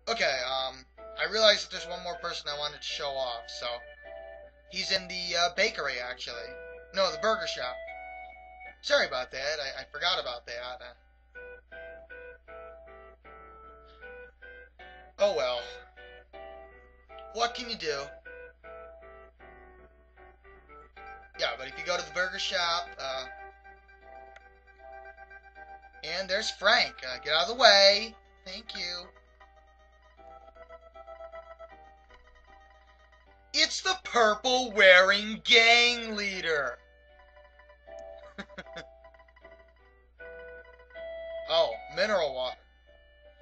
Okay, I realized that there's one more person I wanted to show off, so he's in the bakery, actually. No, the burger shop. Sorry about that. I forgot about that. Oh well. What can you do? Yeah, but if you go to the burger shop, and there's Frank. Get out of the way. Thank you. It's the purple wearing gang leader. Oh, mineral water.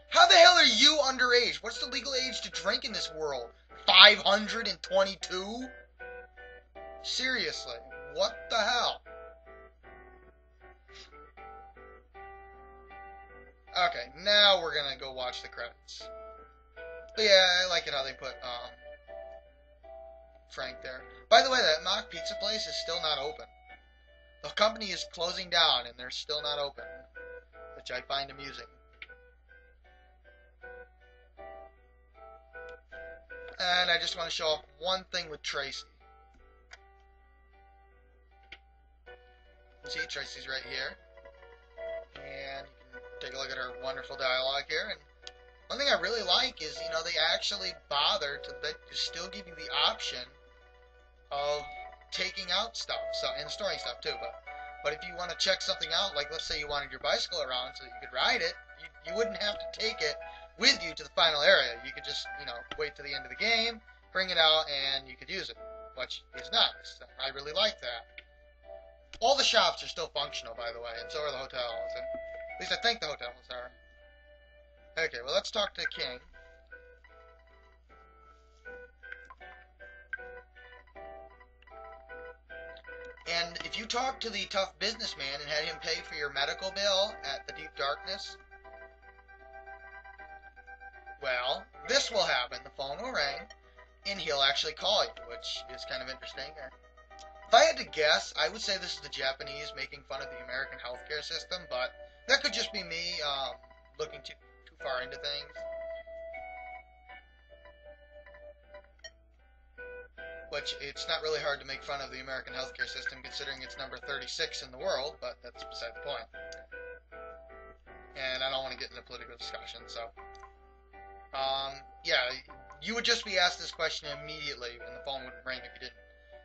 How the hell are you underage? What's the legal age to drink in this world? 522? Seriously, what the hell? Okay, now we're gonna go watch the credits. But yeah, I like it how they put Frank there. By the way, that mock pizza place is still not open. The company is closing down and they're still not open, which I find amusing. And I just want to show off one thing with Tracy. See, Tracy's right here. And you can take a look at her wonderful dialogue here. And one thing I really like is, you know, they actually bother to still give you the option of taking out stuff, so, and storing stuff too. But if you want to check something out, like let's say you wanted your bicycle around so that you could ride it, you wouldn't have to take it with you to the final area. You could just, you know, wait to the end of the game, bring it out, and you could use it, which is nice. I really like that. All the shops are still functional, by the way, and so are the hotels. And at least I think the hotels are. Okay, well, let's talk to King. And if you talk to the tough businessman and had him pay for your medical bill at the Deep Darkness, well, this will happen. The phone will ring, and he'll actually call you, which is kind of interesting. If I had to guess, I would say this is the Japanese making fun of the American healthcare system, but that could just be me looking too far into things. Which, it's not really hard to make fun of the American healthcare system considering it's number 36 in the world, but that's beside the point. And I don't want to get into political discussion, so. Yeah, you would just be asked this question immediately and the phone would ring if you didn't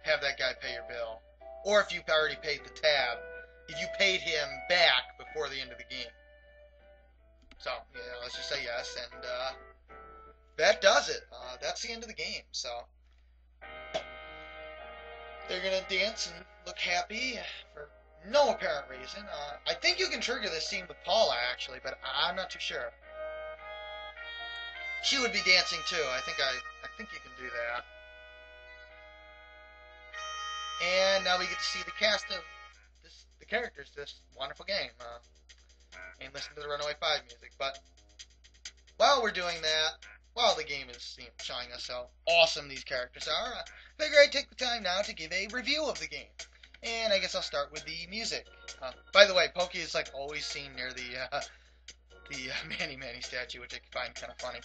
have that guy pay your bill. Or if you've already paid the tab, if you paid him back before the end of the game. So, yeah, let's just say yes, and that does it. That's the end of the game, so. They're going to dance and look happy for no apparent reason. I think you can trigger this scene with Paula, actually, but I'm not too sure. She would be dancing too. I think you can do that. And now we get to see the cast of the characters of this wonderful game. And listen to the Runaway 5 music. But while we're doing that, while the game is showing us how awesome these characters are, I figure I'd take the time now to give a review of the game. And I guess I'll start with the music. By the way, Pokey is like always seen near the Manny Manny statue, which I find kind of funny.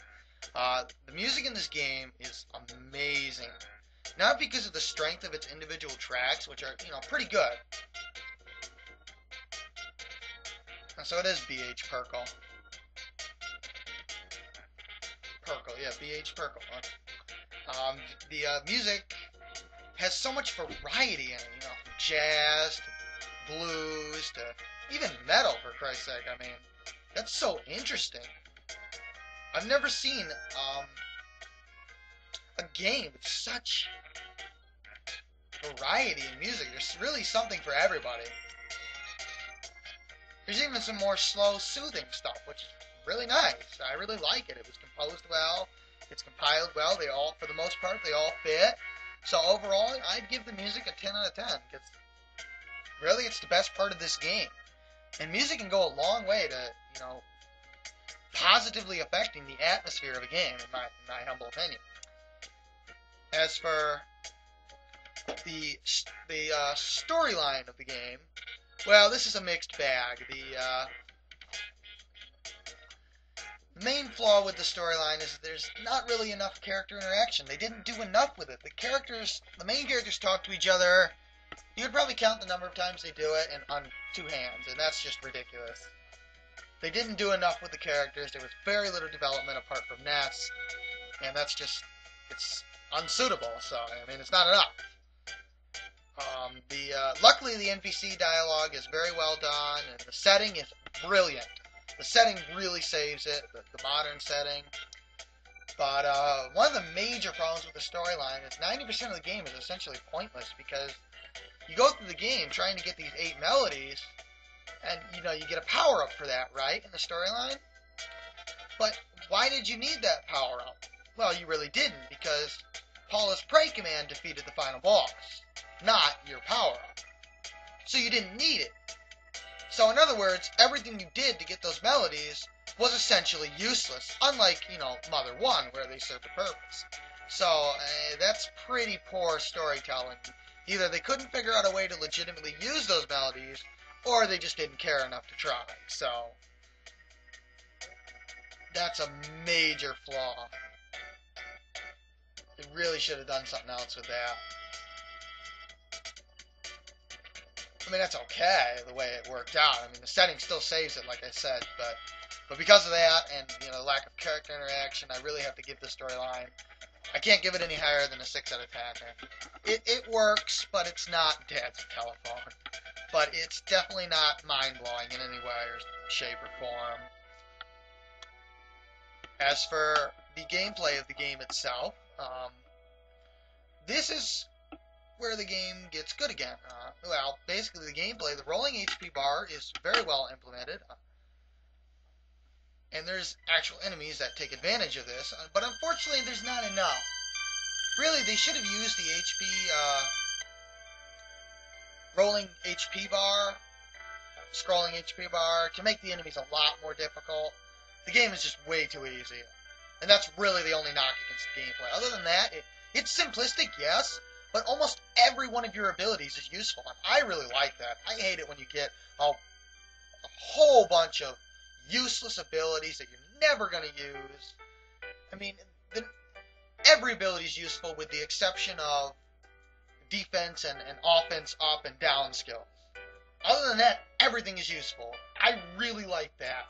The music in this game is amazing. Not because of the strength of its individual tracks, which are, you know, pretty good. So it is B.H. Perkle. Perkle, yeah, B.H. Perkle. The music has so much variety in it, you know, from jazz to blues to even metal, for Christ's sake. I mean, that's so interesting. I've never seen a game with such variety in music. There's really something for everybody. There's even some more slow, soothing stuff, which is really nice. I really like it. It was composed well. It's compiled well. They all, for the most part, they all fit. So overall, I'd give the music a 10 out of 10. Because really, it's the best part of this game. And music can go a long way to, you know, positively affecting the atmosphere of a game, in my humble opinion. As for the storyline of the game, well, this is a mixed bag. The The main flaw with the storyline is that there's not really enough character interaction. They didn't do enough with it. The main characters talk to each other. You could probably count the number of times they do it on two hands, and that's just ridiculous. They didn't do enough with the characters. There was very little development apart from Ness, and that's just, it's unsuitable. So, I mean, it's not enough. Luckily, the NPC dialogue is very well done, and the setting is brilliant. The setting really saves it, the modern setting. But one of the major problems with the storyline is 90% of the game is essentially pointless, because you go through the game trying to get these 8 melodies, and you get a power-up for that, right, in the storyline? But why did you need that power-up? Well, you really didn't, because Paula's Pray command defeated the final boss, not your power-up. So you didn't need it. So in other words, everything you did to get those melodies was essentially useless, unlike, Mother 1, where they served a purpose. So that's pretty poor storytelling. Either they couldn't figure out a way to legitimately use those melodies, or they just didn't care enough to try. So that's a major flaw. They really should have done something else with that. I mean, that's okay, the way it worked out. I mean, the setting still saves it, like I said, but because of that, and, lack of character interaction, I really have to give the storyline, I can't give it any higher than a 6 out of 10. It works, but it's not Dad's Telephone. But it's definitely not mind-blowing in any way or shape or form. As for the gameplay of the game itself, this is where the game gets good again. Well, basically the gameplay, the rolling HP bar is very well implemented, and there's actual enemies that take advantage of this, but unfortunately there's not enough. Really, they should have used the rolling HP bar, scrolling HP bar, to make the enemies a lot more difficult. The game is just way too easy, and that's really the only knock against the gameplay. Other than that, it's simplistic, yes, but almost every one of your abilities is useful, and I really like that. I hate it when you get a whole bunch of useless abilities that you're never going to use. I mean, every ability is useful with the exception of defense and offense up and down skills. Other than that, everything is useful. I really like that.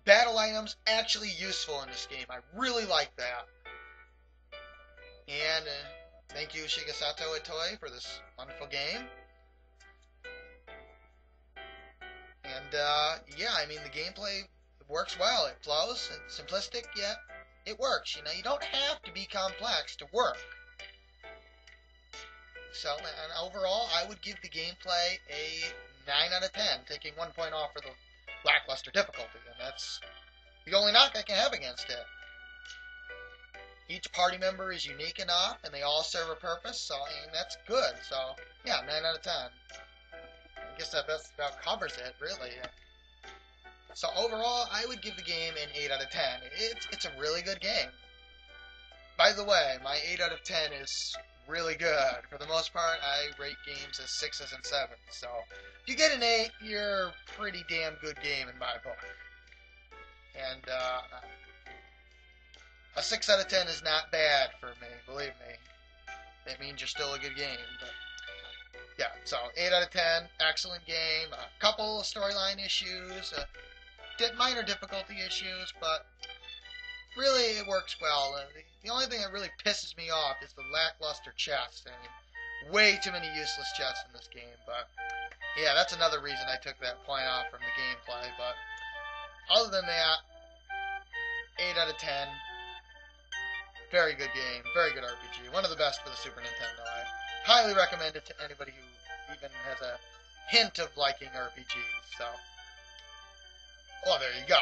Battle items actually useful in this game. I really like that. And thank you, Shigesato Itoi, for this wonderful game. And yeah, I mean, the gameplay works well. It flows. It's simplistic, yet it works. You don't have to be complex to work. So, and overall, I would give the gameplay a 9 out of 10, taking 1 point off for the lackluster difficulty, and that's the only knock I can have against it. Each party member is unique enough, and they all serve a purpose, so I mean, that's good. So, yeah, 9 out of 10. I guess that about covers it, really. So overall, I would give the game an 8 out of 10. It's a really good game. By the way, my 8 out of 10 is really good. For the most part, I rate games as 6s and 7s. So if you get an 8, you're a pretty damn good game in my book. And a 6 out of 10 is not bad for me, believe me. It means you're still a good game. But yeah, so 8 out of 10, excellent game. A couple of storyline issues, minor difficulty issues, but really it works well. The only thing that really pisses me off is the lackluster chests. I mean, way too many useless chests in this game, but yeah, that's another reason I took that point off from the gameplay. But other than that, 8 out of 10. Very good game, very good RPG. One of the best for the Super Nintendo. I highly recommend it to anybody who even has a hint of liking RPGs. So, well, there you go.